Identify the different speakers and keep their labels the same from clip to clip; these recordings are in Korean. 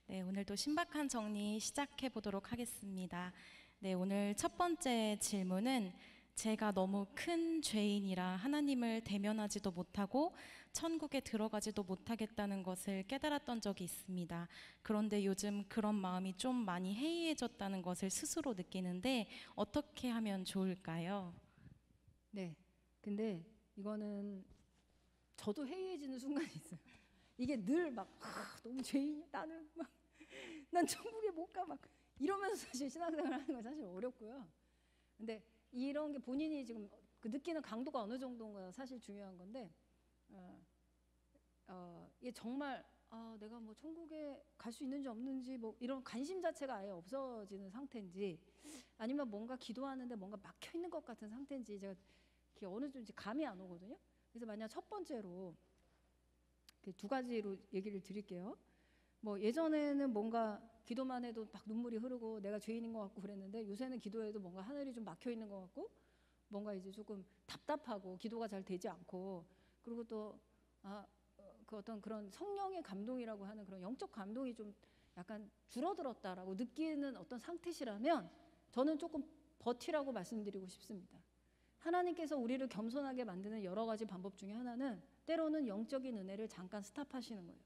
Speaker 1: 네, 오늘도 신박한 정리 시작해 보도록 하겠습니다. 네, 오늘 첫 번째 질문은 제가 너무 큰 죄인이라 하나님을 대면하지도 못하고 천국에 들어가지도 못하겠다는 것을 깨달았던 적이 있습니다. 그런데 요즘 그런 마음이 좀 많이 해이해졌다는 것을 스스로 느끼는데 어떻게 하면 좋을까요?
Speaker 2: 네, 근데 이거는 저도 해이해지는 순간이 있어요. 이게 늘 막 너무 죄인이야 나는 막 난 천국에 못 가 막 이러면서 사실 신앙생활 하는 건 사실 어렵고요. 근데 이런 게 본인이 지금 그 느끼는 강도가 어느 정도인가 사실 중요한 건데 이게 정말 내가 뭐 천국에 갈 수 있는지 없는지 뭐 이런 관심 자체가 아예 없어지는 상태인지 아니면 뭔가 기도하는데 뭔가 막혀 있는 것 같은 상태인지 제가 이게 어느 정도인지 감이 안 오거든요. 그래서 만약 첫 번째로 두 가지로 얘기를 드릴게요. 뭐 예전에는 뭔가 기도만 해도 막 눈물이 흐르고 내가 죄인인 것 같고 그랬는데 요새는 기도해도 뭔가 하늘이 좀 막혀 있는 것 같고 뭔가 이제 조금 답답하고 기도가 잘 되지 않고 그리고 또 그 어떤 그런 성령의 감동이라고 하는 그런 영적 감동이 좀 약간 줄어들었다라고 느끼는 어떤 상태시라면 저는 조금 버티라고 말씀드리고 싶습니다. 하나님께서 우리를 겸손하게 만드는 여러 가지 방법 중에 하나는 때로는 영적인 은혜를 잠깐 스탑하시는 거예요.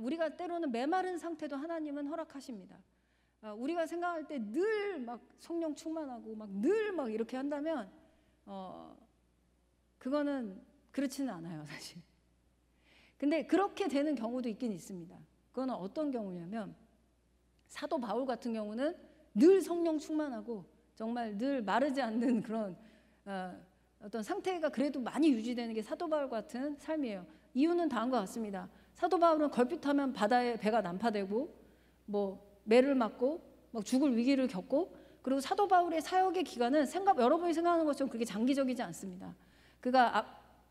Speaker 2: 우리가 때로는 메마른 상태도 하나님은 허락하십니다. 우리가 생각할 때 늘 막 성령 충만하고 막 늘 막 이렇게 한다면 그거는 그렇지는 않아요, 사실. 근데 그렇게 되는 경우도 있긴 있습니다. 그거는 어떤 경우냐면 사도 바울 같은 경우는 늘 성령 충만하고 정말 늘 마르지 않는 그런 어떤 상태가 그래도 많이 유지되는 게 사도 바울 같은 삶이에요. 이유는 다음과 같습니다. 사도 바울은 걸핏하면 바다에 배가 난파되고 뭐 매를 맞고 막 죽을 위기를 겪고 그리고 사도 바울의 사역의 기간은 여러분이 생각하는 것처럼 그렇게 장기적이지 않습니다. 그가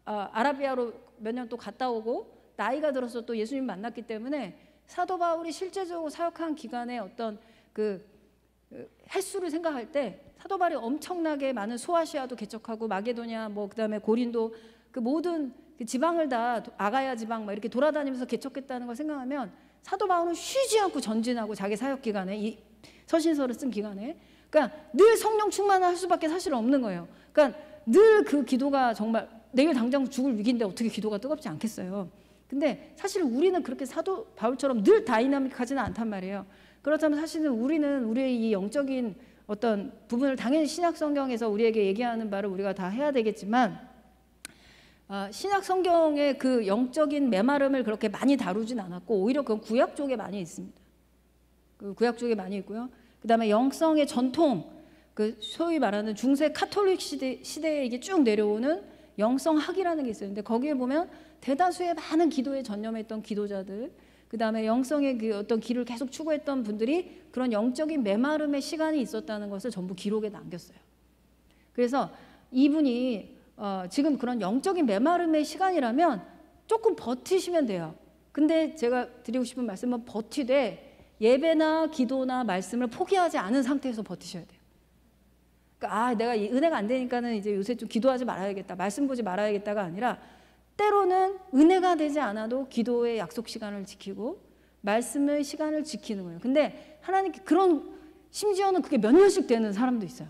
Speaker 2: 아라비아로 몇 년 또 갔다 오고 나이가 들어서 또 예수님 만났기 때문에 사도 바울이 실제적으로 사역한 기간의 어떤 그 횟수를 생각할 때 사도 바울이 엄청나게 많은 소아시아도 개척하고 마게도냐 뭐 그다음에 고린도 그 모든 그 지방을 다 아가야 지방 막 이렇게 돌아다니면서 개척했다는 걸 생각하면 사도 바울은 쉬지 않고 전진하고 자기 사역 기간에 이 서신서를 쓴 기간에 그러니까 늘 성령 충만할 수밖에 사실 없는 거예요. 그러니까 늘 그 기도가 정말 내일 당장 죽을 위기인데 어떻게 기도가 뜨겁지 않겠어요. 근데 사실 우리는 그렇게 사도 바울처럼 늘 다이나믹하지는 않단 말이에요. 그렇다면 사실은 우리는 우리의 이 영적인 어떤 부분을 당연히 신약 성경에서 우리에게 얘기하는 바를 우리가 다 해야 되겠지만 신약 성경의 그 영적인 메마름을 그렇게 많이 다루진 않았고 오히려 그건 구약 쪽에 많이 있습니다. 그 구약 쪽에 많이 있고요. 그 다음에 영성의 전통, 그 소위 말하는 중세 카톨릭 시대에 이게 쭉 내려오는 영성학이라는 게 있어요. 근데 거기에 보면 대다수의 많은 기도에 전념했던 기도자들, 그 다음에 영성의 그 어떤 길을 계속 추구했던 분들이 그런 영적인 메마름의 시간이 있었다는 것을 전부 기록에 남겼어요. 그래서 이분이 지금 그런 영적인 메마름의 시간이라면 조금 버티시면 돼요. 근데 제가 드리고 싶은 말씀은 버티되 예배나 기도나 말씀을 포기하지 않은 상태에서 버티셔야 돼요. 그러니까 내가 이 은혜가 안 되니까는 이제 요새 좀 기도하지 말아야겠다, 말씀 보지 말아야겠다가 아니라 때로는 은혜가 되지 않아도 기도의 약속 시간을 지키고 말씀의 시간을 지키는 거예요. 근데 하나님께 그런 심지어는 그게 몇 년씩 되는 사람도 있어요.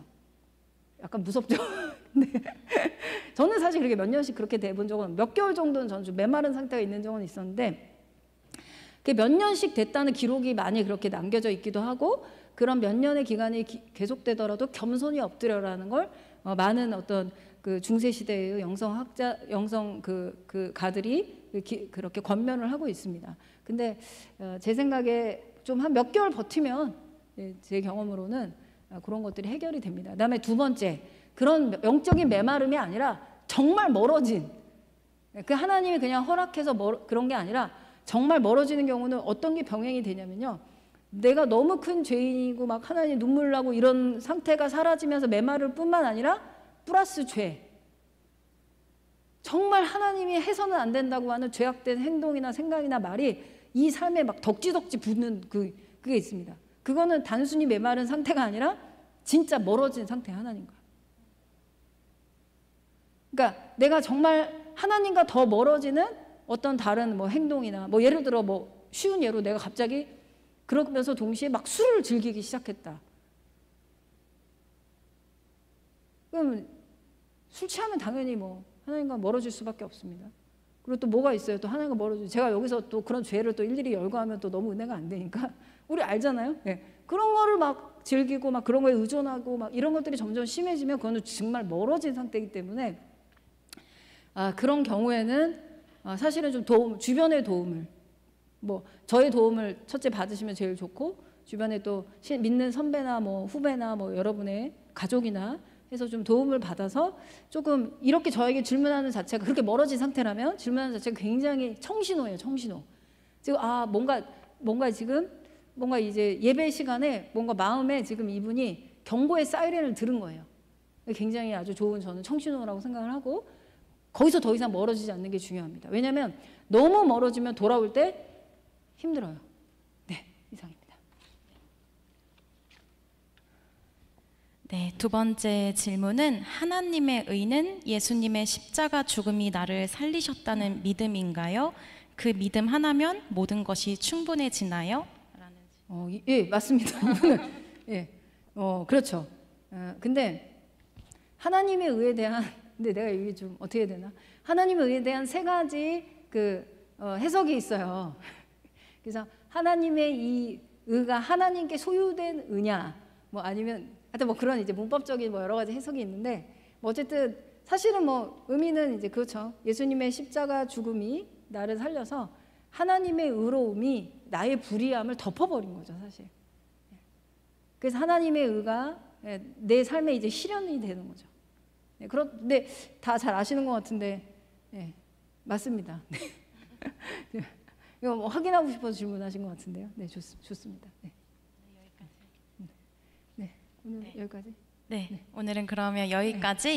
Speaker 2: 약간 무섭죠? 네. 저는 사실 그렇게 몇 년씩 그렇게 돼 본 적은 몇 개월 정도는 저는 좀 메마른 상태가 있는 적은 있었는데 그게 몇 년씩 됐다는 기록이 많이 그렇게 남겨져 있기도 하고 그런 몇 년의 기간이 계속되더라도 겸손히 엎드려라는 걸 많은 어떤 그 중세 시대의 영성 그 가들이 그렇게 권면을 하고 있습니다. 근데 제 생각에 좀 한 몇 개월 버티면 제 경험으로는 그런 것들이 해결이 됩니다. 그다음에 두 번째, 그런 영적인 메마름이 아니라 정말 멀어진 그 하나님이 그냥 허락해서 그런 게 아니라 정말 멀어지는 경우는 어떤 게 병행이 되냐면요. 내가 너무 큰 죄인이고 막 하나님 눈물 나고 이런 상태가 사라지면서 메마를 뿐만 아니라 플러스 죄. 정말 하나님이 해서는 안 된다고 하는 죄악된 행동이나 생각이나 말이 이 삶에 막 덕지덕지 붙는 그게 있습니다. 그거는 단순히 메마른 상태가 아니라 진짜 멀어진 상태 하나님과. 그러니까 내가 정말 하나님과 더 멀어지는 어떤 다른 뭐 행동이나 뭐 예를 들어 뭐 쉬운 예로 내가 갑자기 그러면서 동시에 막 술을 즐기기 시작했다. 그럼 술 취하면 당연히 뭐 하나님과 멀어질 수밖에 없습니다. 그리고 또 뭐가 있어요? 또 하나님과 멀어지고 제가 여기서 또 그런 죄를 또 일일이 열거하면 또 너무 은혜가 안 되니까 우리 알잖아요. 네. 그런 거를 막 즐기고 막 그런 거에 의존하고 막 이런 것들이 점점 심해지면 그거는 정말 멀어진 상태이기 때문에 그런 경우에는 사실은 좀 주변의 도움을 뭐 저의 도움을 첫째 받으시면 제일 좋고 주변에 또 믿는 선배나 뭐 후배나 뭐 여러분의 가족이나 해서 좀 도움을 받아서 조금 이렇게 저에게 질문하는 자체가 그렇게 멀어진 상태라면 질문하는 자체가 굉장히 청신호예요. 청신호. 지금 뭔가 지금 뭔가 이제 예배 시간에 뭔가 마음에 지금 이분이 경고의 사이렌을 들은 거예요. 굉장히 아주 좋은 저는 청신호라고 생각을 하고 거기서 더 이상 멀어지지 않는 게 중요합니다. 왜냐하면 너무 멀어지면 돌아올 때 힘들어요. 네, 이상입니다.
Speaker 1: 네, 두 번째 질문은 하나님의 의는 예수님의 십자가 죽음이 나를 살리셨다는 믿음인가요? 그 믿음 하나면 모든 것이 충분해지나요?
Speaker 2: 예, 맞습니다. 이분은 예, 그렇죠. 근데 하나님의 의에 대한 근데 내가 이게 좀 어떻게 해야 되나? 하나님의 의에 대한 세 가지 해석이 있어요. 그래서 하나님의 이 의가 하나님께 소유된 의냐, 뭐 아니면 하여튼 뭐 그런 이제 문법적인 뭐 여러 가지 해석이 있는데 뭐 어쨌든 사실은 뭐 의미는 이제 그렇죠. 예수님의 십자가 죽음이 나를 살려서 하나님의 의로움이 나의 불의함을 덮어버린 거죠, 사실. 그래서 하나님의 의가 내 삶에 이제 실현이 되는 거죠. 그런데 다 잘 아시는 것 같은데, 네, 맞습니다. 네. 이거 뭐 확인하고 싶어서 질문하신 것 같은데요. 네, 좋습니다. 네. 네, 오늘
Speaker 1: 네.
Speaker 2: 여기까지.
Speaker 1: 네, 오늘은 그러면 여기까지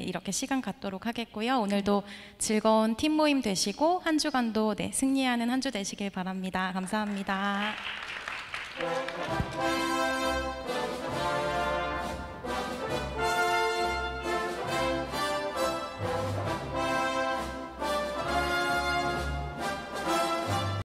Speaker 1: 이렇게 시간 갖도록 하겠고요. 오늘도 즐거운 팀 모임 되시고 한 주간도 승리하는 한 주 되시길 바랍니다. 감사합니다.